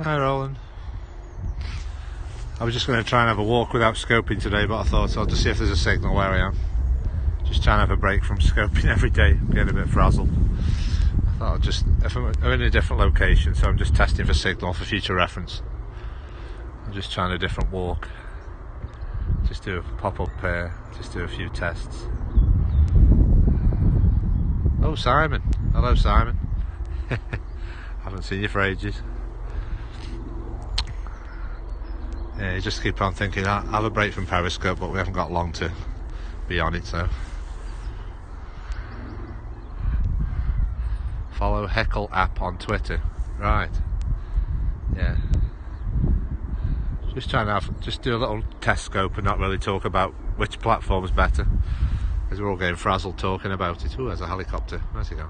Hi Roland. I was just going to try and have a walk without scoping today, but I thought I'll just see if there's a signal where I am. Just trying to have a break from scoping every day. I'm getting a bit frazzled. I thought if I'm in a different location, so I'm just testing for signal for future reference. I'm just trying a different walk. Just do a pop-up just do a few tests. Oh, Simon. Hello, Simon. Haven't seen you for ages. Yeah, you just keep on thinking, I'll have a break from Periscope, but we haven't got long to be on it, so. Follow Heckle app on Twitter. Right. Yeah. Just trying to just do a little test scope and not really talk about which platform's better, because we're all getting frazzled talking about it. Oh, there's a helicopter. Where's he going?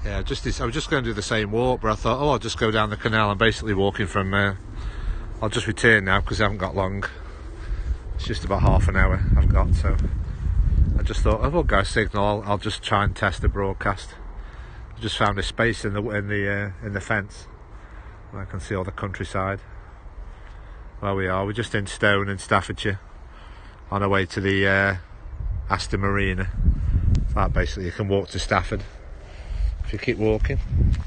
Yeah, I was just going to do the same walk, but I thought, I'll just go down the canal. I'm basically walking from. I'll just return now because I haven't got long. It's just about half an hour I've got, so I just thought, I'll go signal. I'll just try and test the broadcast. I just found a space in the fence where I can see all the countryside. Where we are, we're just in Stone in Staffordshire, on our way to the Aston Marina. That basically you can walk to Stafford. If you keep walking,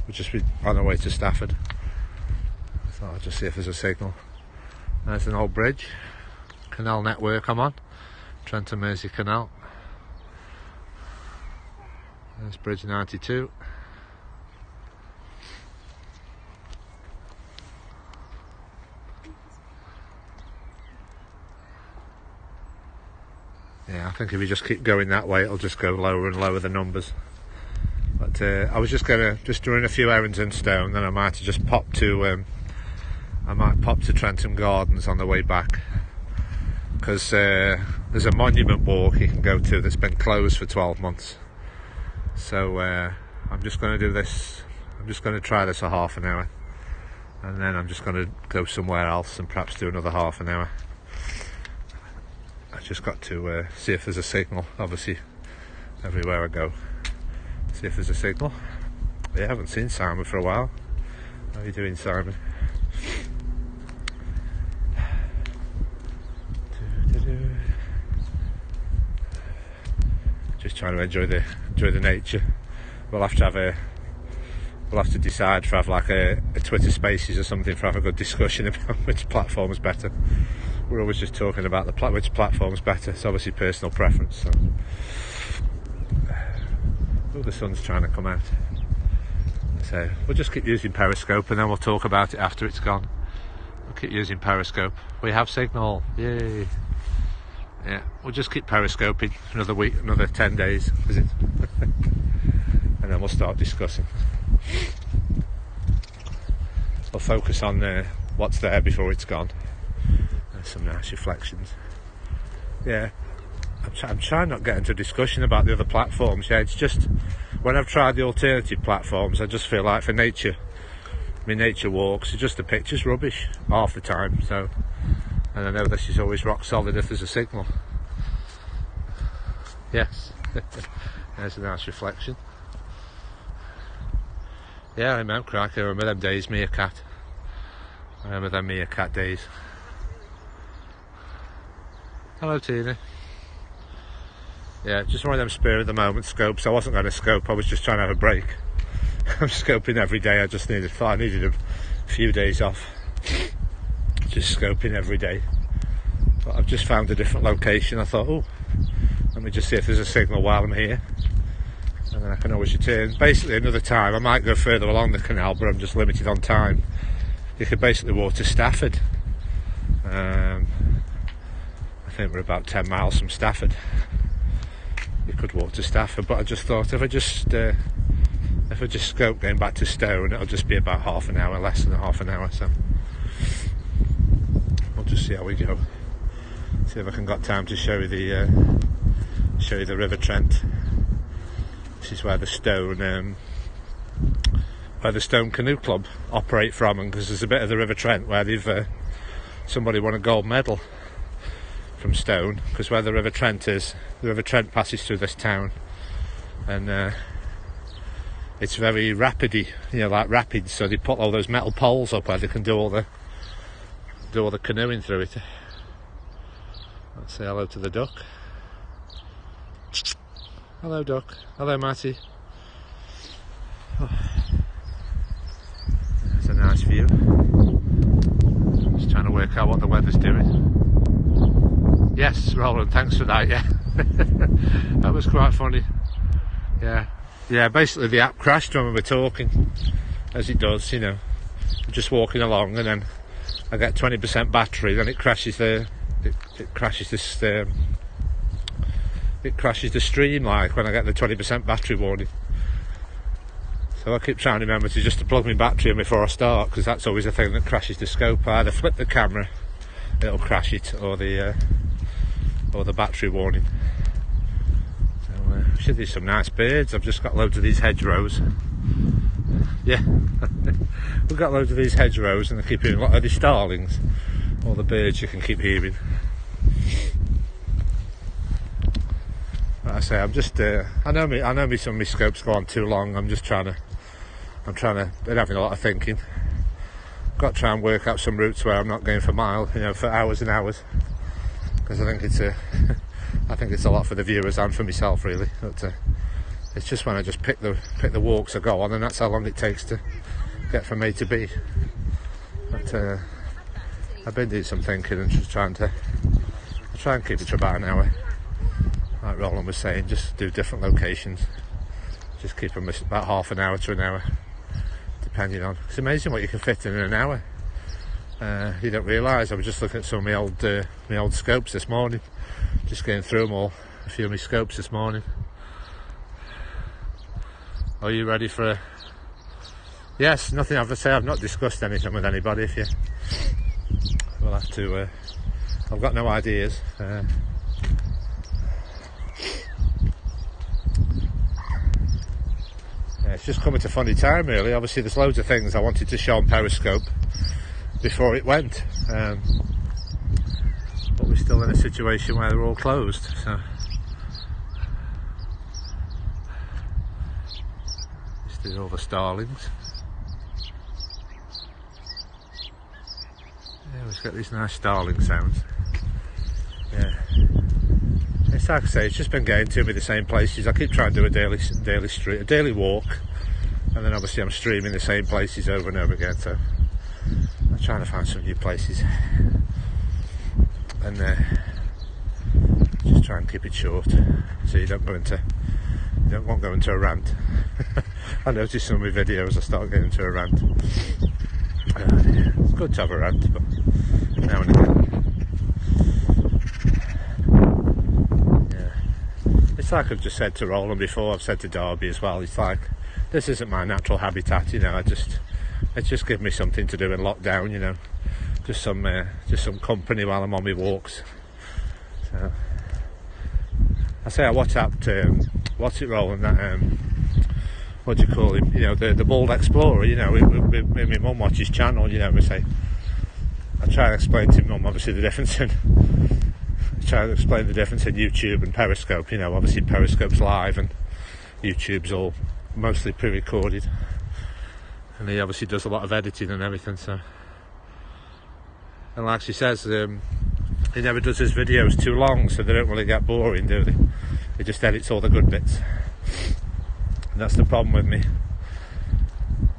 we'll just be on our way to Stafford. I thought I'd just see if there's a signal. There's an old bridge, canal network I'm on, Trent and Mersey canal. There's bridge 92. Yeah, I think if you just keep going that way, it'll just go lower and lower the numbers. But I was just doing a few errands in Stone, then I might just pop to Trentham Gardens on the way back, because there's a monument walk you can go to that's been closed for 12 months. So I'm just going to do this. I'm just going to try this for half an hour, and then I'm just going to go somewhere else and perhaps do another half an hour. I just got to see if there's a signal, obviously, everywhere I go. See if there's a signal. I haven't seen Simon for a while. How are you doing, Simon? Just trying to enjoy the nature. We'll have to decide for like a Twitter Spaces or something for have a good discussion about which platform is better. We're always just talking about which platform is better. It's obviously personal preference. So. Oh, the sun's trying to come out. So we'll just keep using Periscope, and then we'll talk about it after it's gone. We'll keep using Periscope. We have signal. Yay! Yeah, we'll just keep Periscoping another week, another 10 days, is it? And then we'll start discussing. We'll focus on what's there before it's gone. There's some nice reflections. Yeah. I'm trying not to get into a discussion about the other platforms. Yeah, it's just when I've tried the alternative platforms, I just feel like for nature walks, just the picture's rubbish half the time. So, and I know this is always rock solid if there's a signal. Yes, there's a nice reflection. Yeah, I remember them days, meerkat. I remember them meerkat days. Hello, Tina. Yeah, just one of them spur of the moment scopes. I wasn't going to scope, I was just trying to have a break. I'm scoping every day. I needed a few days off. Just scoping every day. But I've just found a different location. I thought, let me just see if there's a signal while I'm here. And then I can always return. Basically, another time, I might go further along the canal, but I'm just limited on time. You could basically walk to Stafford. I think we're about 10 miles from Stafford. You could walk to Stafford, but I just thought if I just scope going back to Stone, it'll just be about half an hour, less than half an hour. So we'll just see how we go. See if I can got time to show you the River Trent. This is where the Stone Canoe Club operate from, and because there's a bit of the River Trent where they've somebody won a gold medal from Stone, because where the River Trent is, the River Trent passes through this town, and it's very rapidy, you know, like rapids. So they put all those metal poles up where they can do all the canoeing through it. Let's say hello to the duck. Hello, duck. Hello, Matty. Oh. It's a nice view. Just trying to work out what the weather's doing. Yes, Roland, thanks for that, yeah. That was quite funny. Yeah, basically the app crashed when we were talking, as it does, you know. I'm just walking along and then I get 20% battery, then it crashes it crashes the stream, like when I get the 20% battery warning. So I keep trying to remember to plug my battery in before I start, because that's always a thing that crashes the scope. I either flip the camera, it'll crash it, or the battery warning. So we should do some nice birds. I've just got loads of these hedgerows. Yeah, we've got loads of these hedgerows, and I keep hearing a lot of these starlings. All the birds you can keep hearing. Like I say, I'm just I know me some of my scopes go on too long. I'm been having a lot of thinking. Got to try and work out some routes where I'm not going for miles, you know, for hours and hours, because I think it's a lot for the viewers and for myself, really. But it's just when I just pick the walks I go on, and that's how long it takes to get from A to B. But I've been doing some thinking and just try and keep it to about an hour. Like Roland was saying, just do different locations. Just keep them about half an hour to an hour, depending on. It's amazing what you can fit in an hour. You don't realise. I was just looking at some of my old scopes this morning, just going through them all. A few of my scopes this morning. Are you ready for a... Yes, nothing I have to say. I've not discussed anything with anybody. If you, we'll have to. I've got no ideas. It's just come at a funny time, really. Obviously there's loads of things I wanted to show on Periscope before it went, but we're still in a situation where they're all closed, so this is all the starlings. Yeah, we've got these nice starling sounds. Yeah, it's like I say, it's just been getting to me the same places. I keep trying to do a daily walk, and then obviously I'm streaming the same places over and over again. So I'm trying to find some new places, and just try and keep it short, so you don't want to go into a rant. I noticed some of my videos I start getting into a rant. It's good to have a rant, but now and again. It's like I've just said to Roland before, I've said to Darby as well, it's like, this isn't my natural habitat, you know. It just gives me something to do in lockdown, you know, just some company while I'm on my walks. So I say I WhatsApped, what's it, Roland, that, what do you call him, you know, the Bald Explorer, you know, my mum watches channel, you know, I try and explain to mum, obviously, the difference in YouTube and Periscope. You know, obviously Periscope's live and YouTube's all mostly pre-recorded, and he obviously does a lot of editing and everything. So, and like she says, he never does his videos too long, so they don't really get boring, do they? He just edits all the good bits, and that's the problem with me.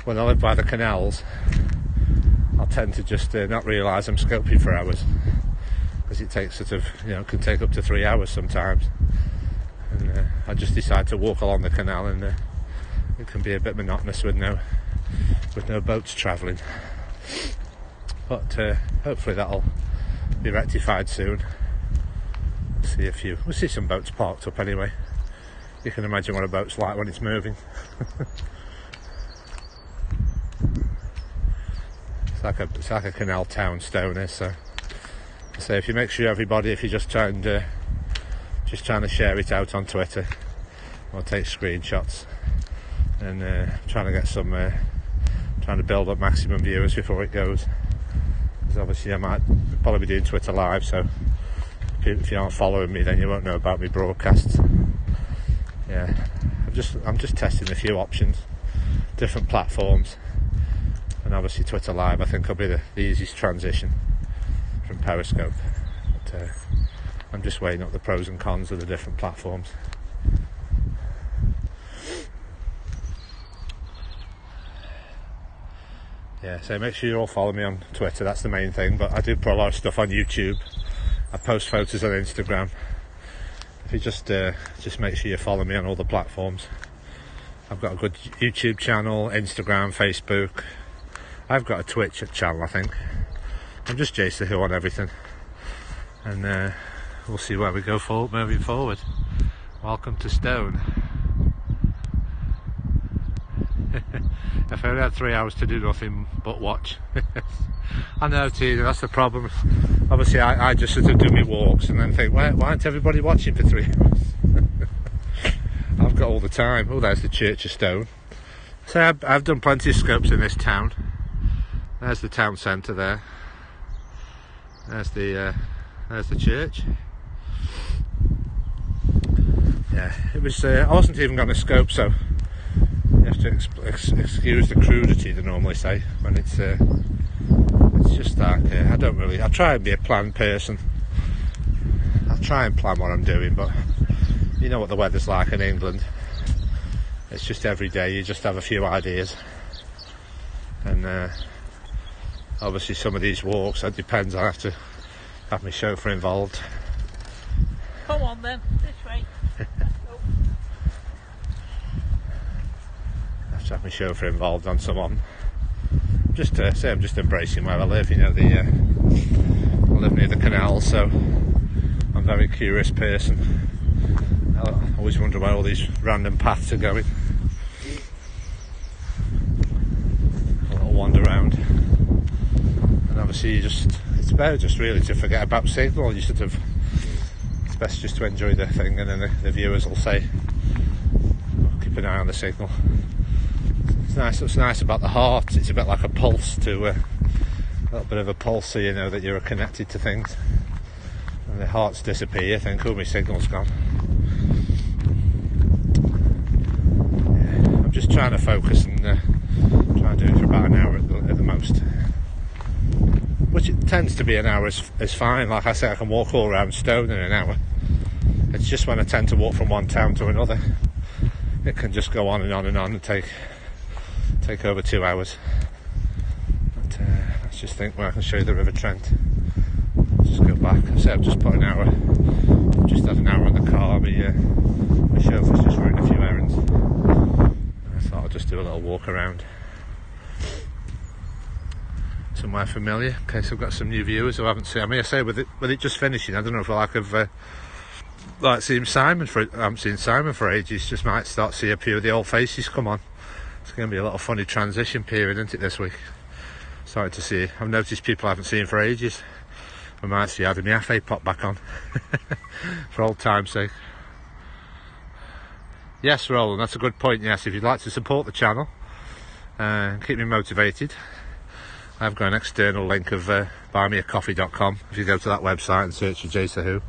When I live by the canals, I'll tend to just not realise I'm scoping for hours, because it takes can take up to 3 hours sometimes, and I just decide to walk along the canal, and it can be a bit monotonous with no boats travelling, but hopefully that'll be rectified soon. We'll see some boats parked up anyway. You can imagine what a boat's like when it's moving. It's like a canal town, Stone is. So if you make sure everybody, if you're just trying to share it out on Twitter or take screenshots, and trying to build up maximum viewers before it goes. Because obviously I might probably be doing Twitter live, so if you aren't following me, then you won't know about my broadcasts. Yeah, I'm just testing a few options, different platforms, and obviously Twitter Live I think will be the easiest transition from Periscope. But I'm just weighing up the pros and cons of the different platforms. Yeah, so make sure you all follow me on Twitter, that's the main thing, but I do put a lot of stuff on YouTube. I post photos on Instagram. If you just make sure you follow me on all the platforms. I've got a good YouTube channel, Instagram, Facebook. I've got a Twitch channel, I think. I'm just Jason Who on everything. And we'll see where we go moving forward. Welcome to Stone. If I only had 3 hours to do nothing but watch. I know, Tina, that's the problem. Obviously I just sort of do my walks and then think, why aren't everybody watching for 3 hours? I've got all the time. Oh, there's the Church of Stone. So I've done plenty of scopes in this town. There's the town centre there. There's the church. Yeah, it was. I wasn't even going to scope, so you have to excuse the crudity they normally say when it's just dark here. I try and be a planned person. I try and plan what I'm doing, but you know what the weather's like in England. It's just every day you just have a few ideas, and obviously some of these walks, it depends. I have to have my chauffeur involved. Come on then, this way. I have to have my chauffeur involved on some of them. Just say I'm just embracing where I live. You know, I live near the canal, so I'm a very curious person. I always wonder where all these random paths are going. A little wander around, and obviously it's better just really to forget about signal. You sort of, it's best just to enjoy the thing, and then the viewers will say, oh, keep an eye on the signal. It's nice. What's nice about the heart, it's a bit like a pulse to a little bit of a pulse, so you know that you're connected to things. And the hearts disappear, you think, oh, my signal's gone. Yeah, I'm just trying to focus and try and do it for about an hour at the most. Which it tends to be an hour is fine. Like I say, I can walk all around Stone in an hour. It's just when I tend to walk from one town to another, it can just go on and on and on and take over 2 hours. But let's just think where I can show you the River Trent. Just go back. I say I've just put an hour. I've just had an hour in the car. My chauffeur's just running a few errands. I thought I'd just do a little walk around. Somewhere familiar, in case I've got some new viewers who haven't seen. I mean, I say with it just finishing, I don't know if I like seeing Simon I haven't seen Simon for ages. Just might start to see a few of the old faces come on. It's going to be a little funny transition period, isn't it, this week? Starting to see. I've noticed people I haven't seen for ages. I might see Adam Yaffe pop back on for old time's sake. Yes, Roland, that's a good point. Yes, if you'd like to support the channel and keep me motivated, I've got an external link of buymeacoffee.com. If you go to that website and search for Jason Who,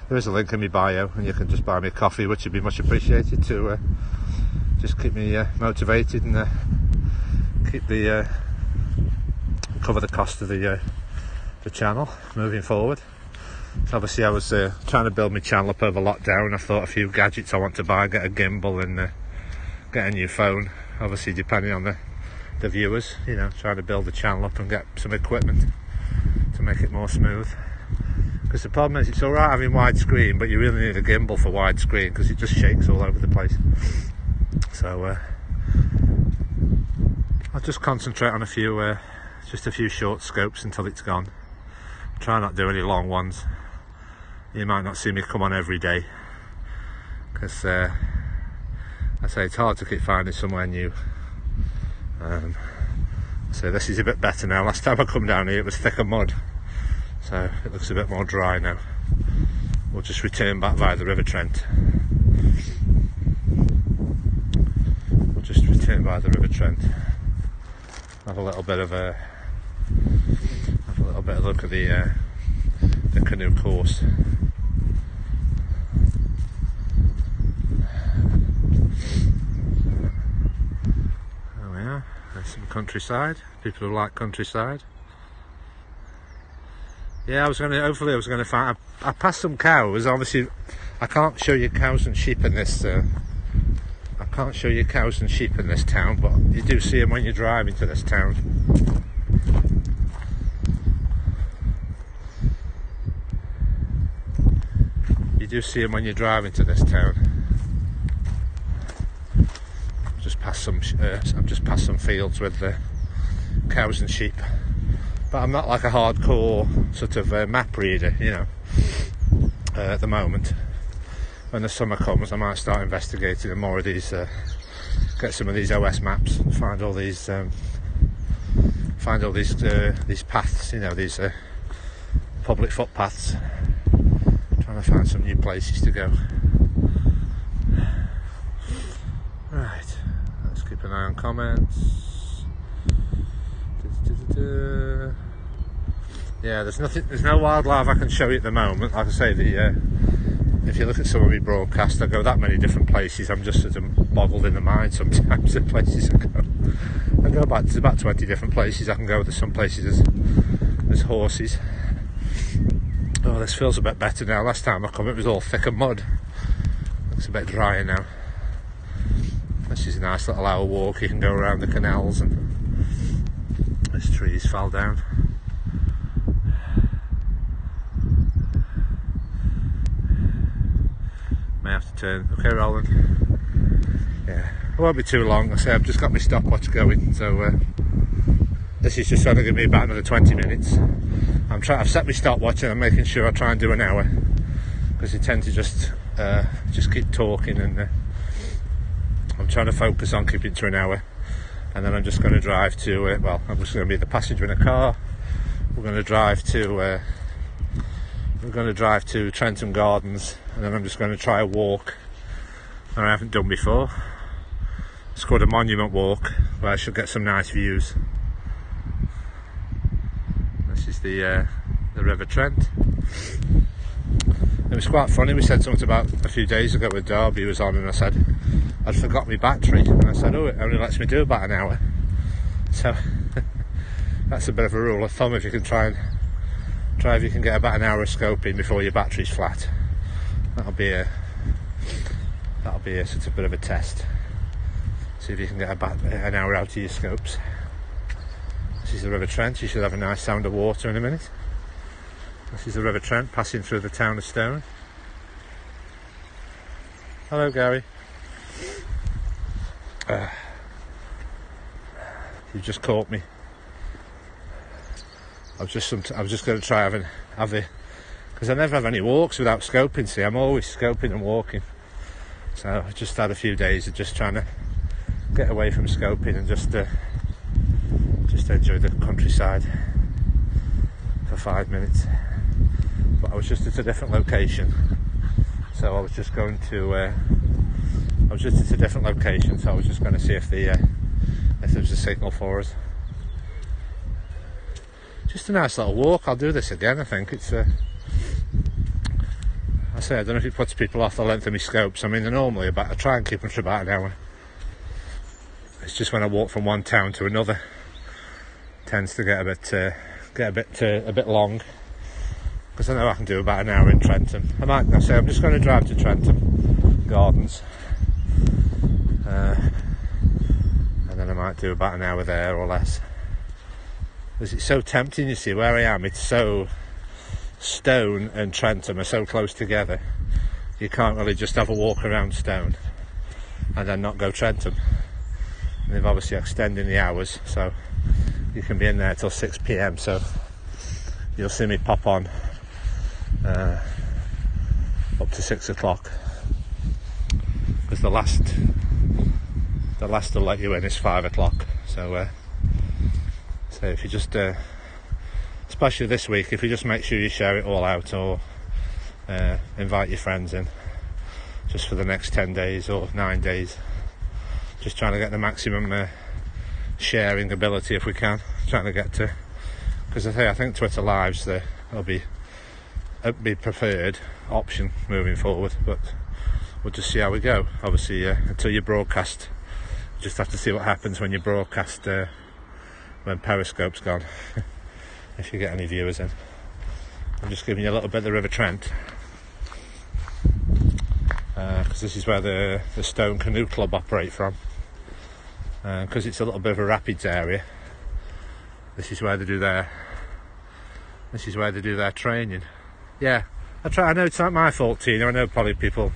there is a link in my bio, and you can just buy me a coffee, which would be much appreciated to just keep me motivated and keep cover the cost of the channel moving forward. So obviously I was trying to build my channel up over lockdown. I thought a few gadgets I want to buy, get a gimbal and get a new phone, obviously depending on the viewers, you know, trying to build the channel up and get some equipment to make it more smooth. Because the problem is, it's alright having widescreen, but you really need a gimbal for widescreen because it just shakes all over the place. So I'll just concentrate on a few short scopes until it's gone. Try not to do any long ones. You might not see me come on every day because I say it's hard to keep finding somewhere new. So this is a bit better now. Last time I come down here it was thicker mud, so it looks a bit more dry now. We'll just return back via the River Trent. Have a little bit of a look at the canoe course. some countryside, people who like countryside. Yeah, hopefully I was going to find, I passed some cows. Obviously I can't show you cows and sheep in this I can't show you cows and sheep in this town, but you do see them when you're driving to this town. You do see them when you're driving to this town. I've just passed some fields with cows and sheep. But I'm not like a hardcore sort of map reader, you know, at the moment. When the summer comes, I might start investigating more of these, get some of these OS maps, and find all these paths, you know, these public footpaths. Trying to find some new places to go. Right, let's keep an eye on comments. Yeah, there's no wildlife I can show you at the moment. Like I say, if you look at some of my broadcasts, I go that many different places. I'm just sort of boggled in the mind sometimes the places I go. I go back to about 20 different places I can go. There's some places there's horses. Oh, this feels a bit better now. Last time I come it was all thick and mud. Looks a bit drier now. This is a nice little hour walk. You can go around the canals, and this trees fell down. May have to turn. Okay, Roland. Yeah, it won't be too long. I say I've just got my stopwatch going, so this is just trying to give me about another 20 minutes. I've set my stopwatch and I'm making sure I try and do an hour, because you tend to just keep talking, and I'm trying to focus on keeping to an hour. And then I'm just going to drive to I'm just going to be the passenger in a car. We're going to drive to Trentham Gardens, and then I'm just going to try a walk that I haven't done before. It's called a monument walk, where I should get some nice views. This is the River Trent. It was quite funny. We said something about a few days ago with Derby was on, and I said I'd forgot my battery, and I said, oh, it only lets me do about an hour. So that's a bit of a rule of thumb. If you can try if you can get about an hour of scoping before your battery's flat, that'll be a sort of bit of a test. See if you can get an hour out of your scopes. This is the River Trent. You should have a nice sound of water in a minute. This is the River Trent passing through the town of Stone. Hello, Gary. You just caught me. I was just going to try having because I never have any walks without scoping. See, I'm always scoping and walking. So I just had a few days of just trying to get away from scoping and just enjoy the countryside for 5 minutes. But I was just at a different location, so I was just at a different location, so I was just going to see if there was a signal for us. Just a nice little walk. I'll do this again. I think it's I don't know if it puts people off the length of my scopes. I mean, they're normally I try and keep them for about an hour. It's just when I walk from one town to another, it tends to get a bit long. Because I know I can do about an hour in Trentham. I'm just going to drive to Trentham Gardens, and then I might do about an hour there or less. Because it's so tempting, you see, where I am, it's so, Stone and Trentham are so close together, you can't really just have a walk around Stone and then not go Trentham. And they've obviously extended the hours, so you can be in there till 6 PM, so you'll see me pop on up to 6 o'clock, because the last to let you in is 5 o'clock. So if you just especially this week, if you just make sure you share it all out, or invite your friends in just for the next 10 days or 9 days, just trying to get the maximum sharing ability if we can, trying to get to, because I think Twitter lives will be preferred option moving forward, but we'll just see how we go. Obviously until your broadcast Just have to see what happens when you broadcast when Periscope's gone. If you get any viewers in. I'm just giving you a little bit of the River Trent, because this is where the Stone Canoe Club operate from, because it's a little bit of a rapids area. This is where they do their training. Yeah, I know it's not my fault, Tina. I know probably people,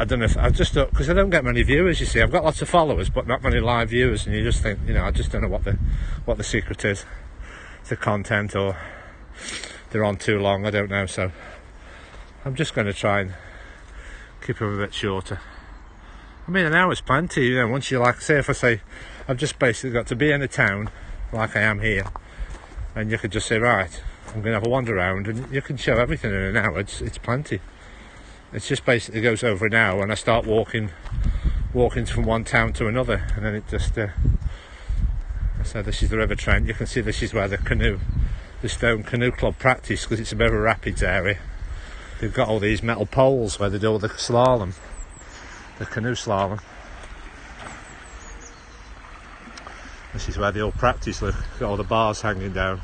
I don't know if I've just, because I don't get many viewers, you see. I've got lots of followers but not many live viewers, and you just think, I just don't know what the secret is to content, or they're on too long, I don't know. So I'm just going to try and keep them a bit shorter. I mean, an hour's plenty, once you, like, say, if I say I've just basically got to be in a town like I am here, and you could just say, right, I'm going to have a wander around, and you can show everything in an hour. It's plenty. It's just basically goes over an hour, and I start walking from one town to another, and then it just so this is the River Trent. You can see this is where the Stone Canoe Club practice, because it's a bit of a rapids area. They've got all these metal poles where they do all the slalom, the canoe slalom. This is where they all practice. Look, got all the bars hanging down.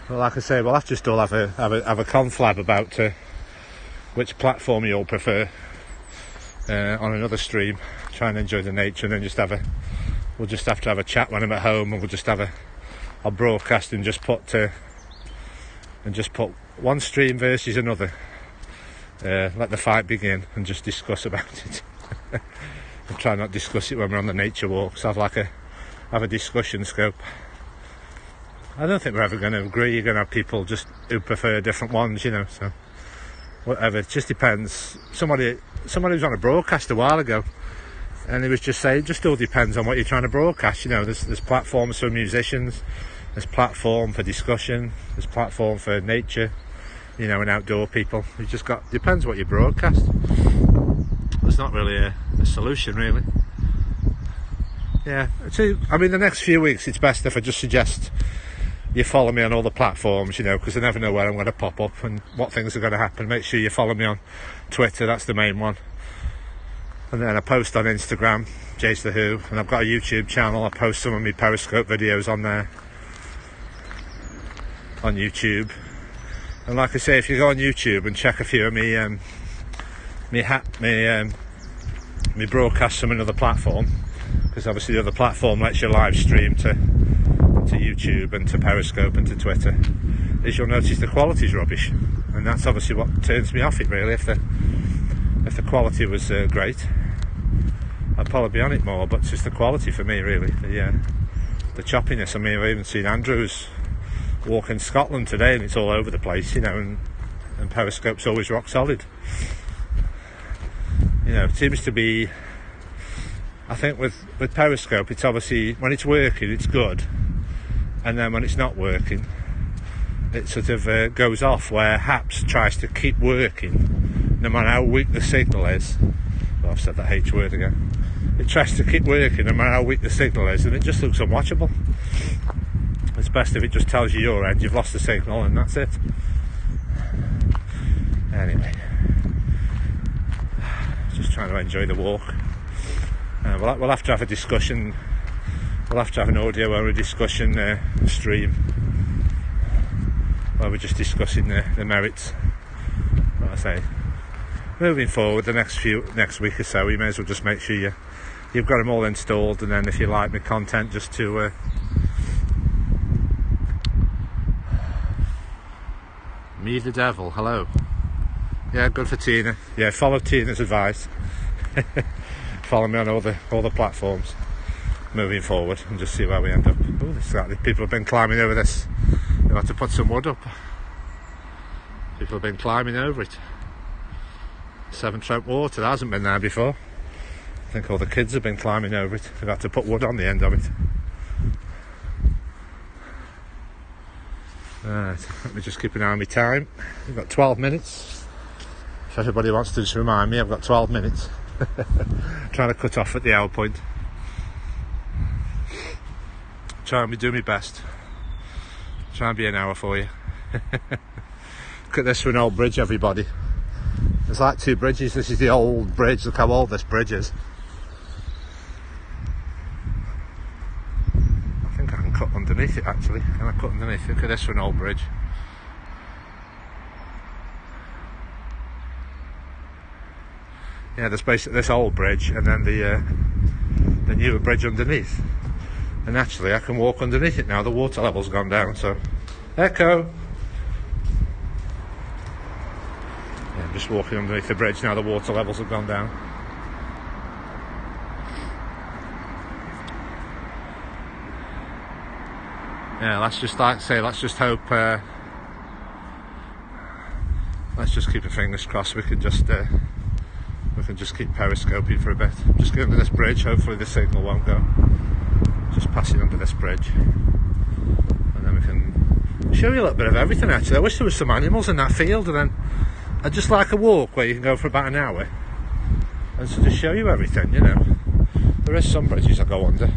Well, like I say, we'll have to just all have a conflab about which platform you all prefer on another stream. Try and enjoy the nature, and then we'll just have to have a chat when I'm at home, and we'll just I'll broadcast and just put one stream versus another. Let the fight begin and just discuss about it. I'll try not discuss it when we're on the nature walks. Have a discussion scope. I don't think we're ever going to agree. You're going to have people just who prefer different ones, so whatever. It just depends. Somebody was on a broadcast a while ago, and he was just saying, it just all depends on what you're trying to broadcast. There's platforms for musicians, there's platform for discussion, there's platform for nature, and outdoor people. It just depends what you broadcast. There's not really a solution, really. Yeah, so, I mean, the next few weeks, it's best if I just suggest you follow me on all the platforms, because I never know where I'm going to pop up and what things are going to happen. Make sure you follow me on Twitter, that's the main one. And then I post on Instagram, Jace the Who, and I've got a YouTube channel. I post some of my Periscope videos on there, on YouTube. And like I say, if you go on YouTube and check a few of me broadcasts from another platform, because obviously the other platform lets you live stream to YouTube and to Periscope and to Twitter, is you'll notice the quality's rubbish, and that's obviously what turns me off it, really. If the quality was great, I'd probably be on it more, but it's just the quality for me, really. The choppiness. I mean, I've even seen Andrews walk in Scotland today, and it's all over the place, and Periscope's always rock solid. It seems to be, I think with Periscope, it's obviously, when it's working, it's good, and then when it's not working, it sort of goes off, where Haps tries to keep working no matter how weak the signal is. Well, I've said that H word again. It tries to keep working no matter how weak the signal is, and it just looks unwatchable. It's best if it just tells you your end, you've lost the signal, and that's it. Anyway, just trying to enjoy the walk. We'll have to have a discussion. We'll have to have an audio or a discussion stream where we're just discussing the merits. Like I say, moving forward, the next week or so, you may as well just make sure you've got them all installed, and then if you like my content, just to me the devil, hello. Yeah, good for Tina. Yeah, follow Tina's advice. Follow me on all the platforms moving forward, and just see where we end up. Oh, people have been climbing over this. They've had to put some wood up. People have been climbing over it. Severn Trent Water, that hasn't been there before. I think all the kids have been climbing over it. They've had to put wood on the end of it. Right, let me just keep an eye on my time. I've got 12 minutes. If everybody wants to just remind me, I've got 12 minutes. Trying to cut off at the hour point. Trying to do my best. Try and be an hour for you. Look at this for an old bridge, everybody. There's like two bridges. This is the old bridge. Look how old this bridge is. I think I can cut underneath it actually. Can I cut underneath it? Look at this for an old bridge. Yeah, there's basically this old bridge and then the newer bridge underneath. And actually I can walk underneath it now. The water level's gone down, so echo. Yeah, I'm just walking underneath the bridge now. The water levels have gone down. Yeah, let's just like say, let's just hope. Let's just keep our fingers crossed. We can just keep periscoping for a bit. Just get under this bridge. Hopefully the signal won't go. Just passing under this bridge, and then we can show you a little bit of everything. Actually, I wish there was some animals in that field, and then I'd just like a walk where you can go for about an hour and sort of show you everything. You know, there is some bridges I go under,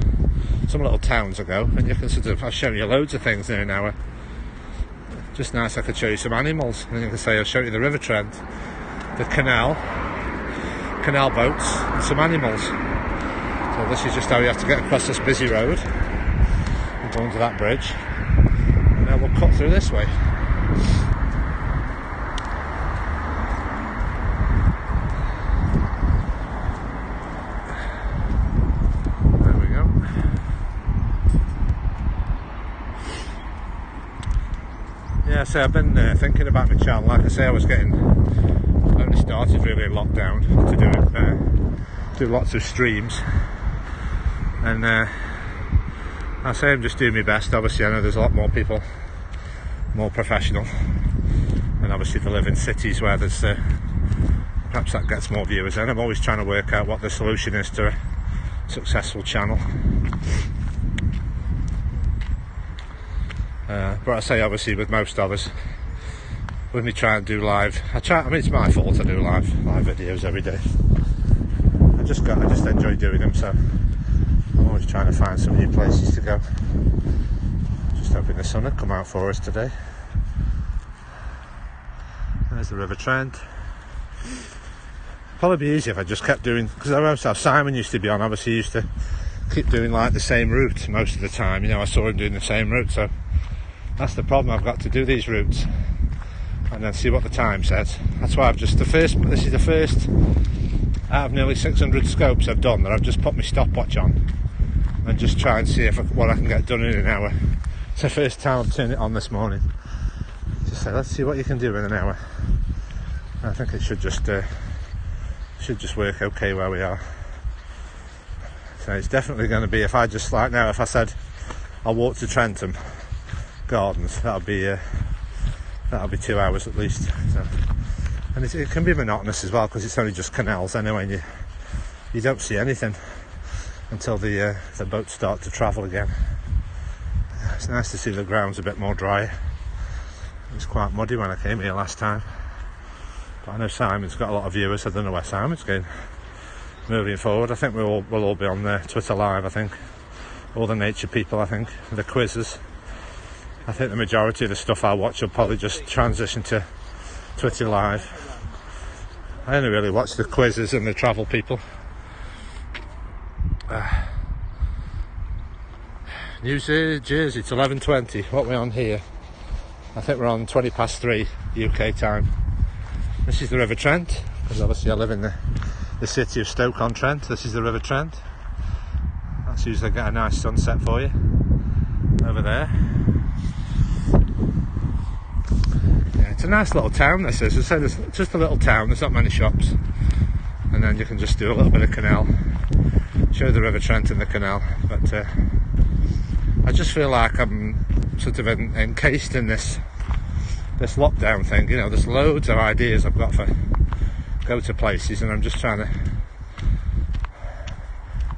some little towns I go, and you can sort of, I'll show you loads of things in an hour. Just nice. I could show you some animals, and you can say I'll show you the River Trent, the canal boats, and some animals. So this is just how you have to get across this busy road and go under that bridge, and then we'll cut through this way. There we go. Yeah, so I've been thinking about my channel. Like I say, I only started really in lockdown to do lots of streams. And I say I'm just doing my best. Obviously I know there's a lot more people, more professional, and obviously they live in cities where there's perhaps that gets more viewers, and I'm always trying to work out what the solution is to a successful channel. But I say obviously with most of us, when we try and do live, I mean it's my fault I do live videos every day. I just enjoy doing them, so I'm always trying to find some new places to go. Just hoping the sun will come out for us today. There's the River Trent. Probably be easier if I just kept doing, because I remember how Simon used to be on, obviously he used to keep doing like the same route most of the time. You know, I saw him doing the same route, so that's the problem. I've got to do these routes and then see what the time says. That's why this is the first out of nearly 600 scopes I've done that I've just put my stopwatch on and just try and see what I can get done in an hour. It's the first time I've turned it on this morning. Just say, let's see what you can do in an hour. I think it should just work okay where we are. So it's definitely going to be, if I said I'll walk to Trentham Gardens, that'll be 2 hours at least. So, and it can be monotonous as well, because it's only just canals anyway, and you don't see anything until the boats start to travel again. It's nice to see the ground's a bit more dry. It was quite muddy when I came here last time, but I know Simon's got a lot of viewers. I don't know where Simon's going. Moving forward, I think we'll all be on Twitter Live. I think all the nature people, I think the quizzes. I think the majority of the stuff I watch will probably just transition to Twitter Live. I only really watch the quizzes and the travel people. New Jersey, it's 11:20. What are we on here? I think we're on 3:20 UK time. This is the River Trent, because obviously I live in the city of Stoke-on-Trent. This is the River Trent. That's usually get a nice sunset for you over there. Yeah, it's a nice little town, this is. As I said, it's just a little town, there's not many shops. And then you can just do a little bit of canal. Show the River Trent in the canal. But I just feel like I'm sort of encased in this lockdown thing. You know, there's loads of ideas I've got for go to places, and I'm just trying to.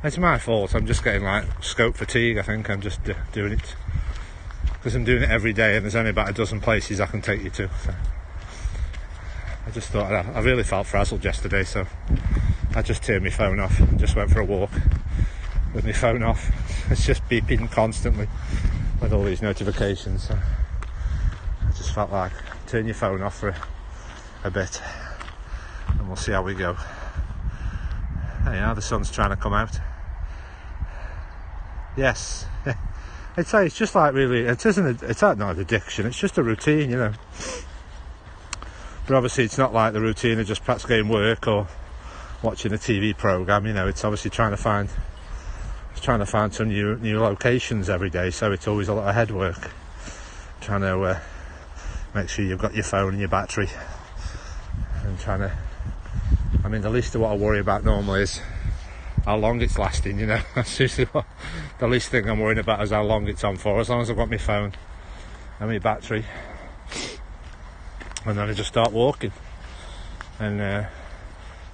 It's my fault. I'm just getting like scope fatigue. I think I'm just doing it because I'm doing it every day, and there's only about a dozen places I can take you to. So I just thought I really felt frazzled yesterday, so I just turned my phone off and just went for a walk with my phone off. It's just beeping constantly with all these notifications. So I just felt like turn your phone off for a bit we'll see how we go. Anyhow, the sun's trying to come out. Yes. It's just like really, it's not an addiction, it's just a routine, you know. But obviously it's not like the routine of just perhaps getting work or watching a TV programme, you know. It's obviously trying to find some new locations every day, so it's always a lot of head work. Trying to make sure you've got your phone and your battery, and I mean, the least of what I worry about normally is how long it's lasting, you know. That's usually the least thing I'm worrying about is how long it's on for, as long as I've got my phone and my battery. And then I just start walking. And I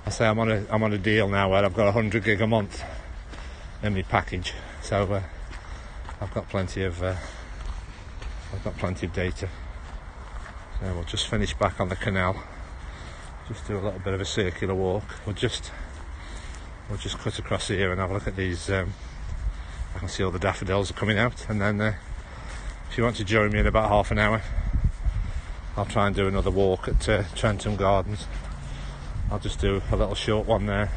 say I'm on a deal now where I've got 100 gig a month in my package, so I've got plenty of data. So we'll just finish back on the canal. Just do a little bit of a circular walk. We'll just cut across here and have a look at these. I can see all the daffodils are coming out, and then if you want to join me in about half an hour, I'll try and do another walk at Trent Gardens. I'll just do a little short one there.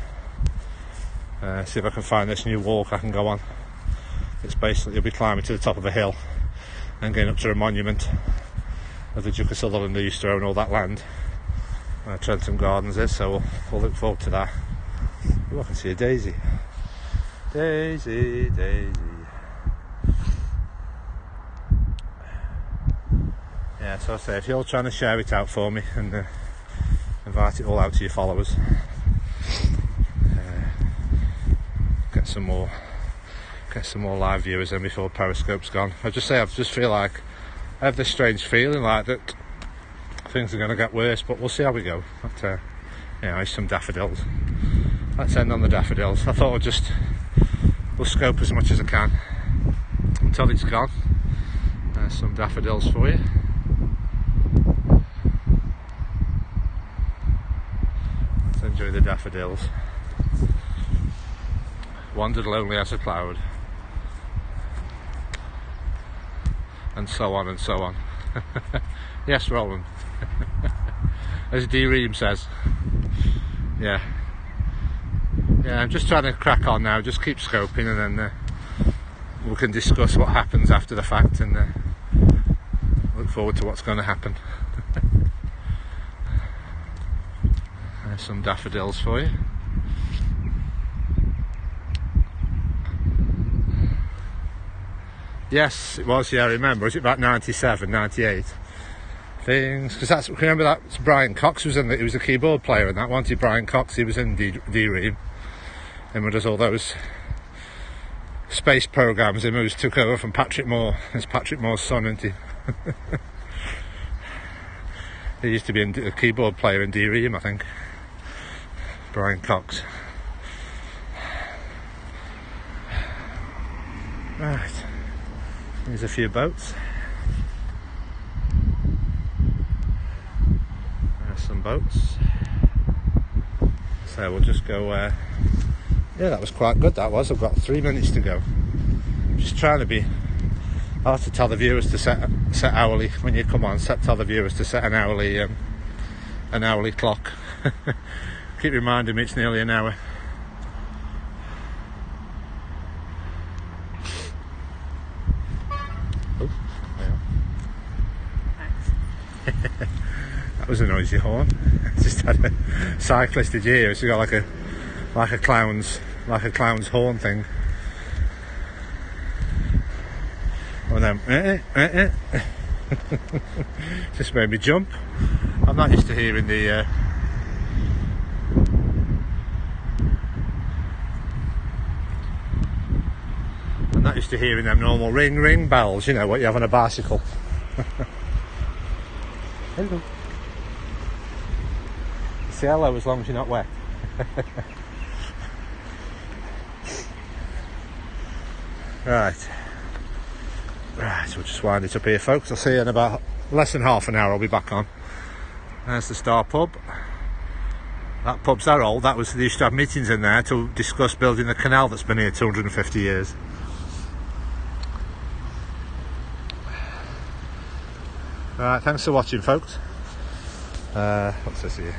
See if I can find this new walk I can go on. It's basically, you'll be climbing to the top of a hill and getting up to a monument of the Duke of Sutherland who used to own all that land where Trent Gardens is, so we'll look forward to that. Oh, I can see a daisy. Daisy, daisy. Yeah, so I say, if you're trying to share it out for me and invite it all out to your followers, get some more live viewers in before Periscope's gone. I just feel like I have this strange feeling like that things are going to get worse, but we'll see how we go. But here's some daffodils. Let's end on the daffodils. I thought we'll scope as much as I can until it's gone. There's some daffodils for you. Let's enjoy the daffodils. Wandered lonely as a cloud. And so on and so on. Yes, Roland. As D. Ream says. Yeah, I'm just trying to crack on now, just keep scoping, and then we can discuss what happens after the fact, and look forward to what's going to happen. There's some daffodils for you. Yes, it was, yeah, I remember. Was it about 97, 98? Things, because remember that's Brian Cox was in it. He was a keyboard player in that, wasn't he? Brian Cox, he was in D-Ream. And does all those space programmes. He took over from Patrick Moore. It's Patrick Moore's son, isn't he? He used to be a keyboard player in D-Ream, I think. Brian Cox. Right. There's a few boats. There's some boats. So we'll just go. Yeah, that was quite good. That was. I've got 3 minutes to go. I'm just trying to be. I'll have to tell the viewers to set hourly when you come on. Tell the viewers to set an hourly clock. Keep reminding me it's nearly an hour. That was a noisy horn. Just had a cyclist, did you hear? It's got like a clown's horn thing. And then just made me jump. I'm not used to hearing the I'm not used to hearing them normal ring bells, you know, what you have on a bicycle. Hello. Say hello as long as you're not wet. Right, so we'll just wind it up here, folks. I'll see you in about less than half an hour. I'll be back on. There's the Star Pub. That pub's that old. They used to have meetings in there to discuss building the canal that's been here 250 years. Right, thanks for watching, folks. What's this here?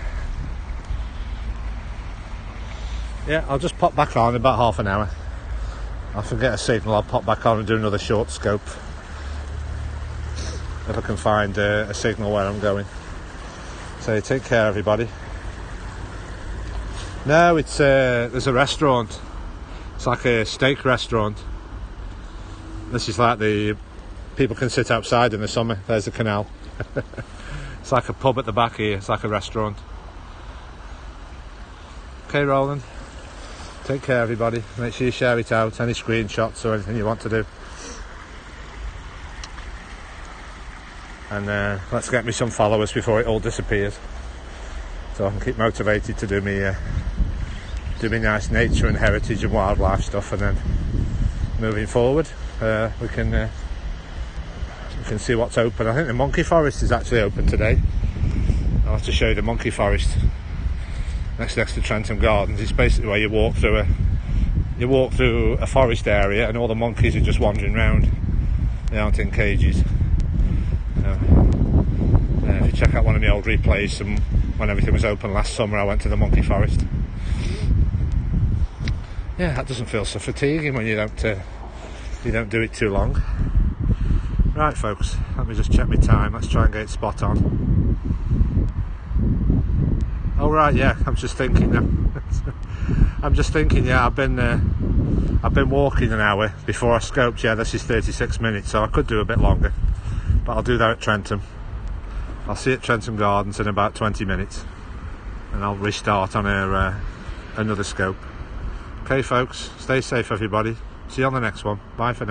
Yeah, I'll just pop back on in about half an hour. If I get a signal, I'll pop back on and do another short scope. If I can find a signal where I'm going. So take care, everybody. No, it's there's a restaurant. It's like a steak restaurant. This is like the people can sit outside in the summer. There's the canal. It's like a pub at the back here. It's like a restaurant. Okay, Roland. Take care, everybody. Make sure you share it out. Any screenshots or anything you want to do. And let's get me some followers before it all disappears, so I can keep motivated to do me nice nature and heritage and wildlife stuff. And then moving forward, we can see what's open. I think the monkey forest is actually open today. I'll have to show you the monkey forest next to Trentham Gardens. It's basically where you walk through a forest area, and all the monkeys are just wandering around. They aren't in cages. If you check out one of my old replays from when everything was open last summer, I went to the monkey forest. Yeah, that doesn't feel so fatiguing when you don't do it too long. Right, folks, let me just check my time. Let's try and get it spot on. Oh right, yeah, I'm just thinking now. Yeah, I've been walking an hour before I scoped. Yeah, this is 36 minutes, so I could do a bit longer, but I'll do that at Trentham. I'll see you at Trentham Gardens in about 20 minutes, and I'll restart on another scope. Okay, folks, stay safe, everybody. See you on the next one. Bye for now.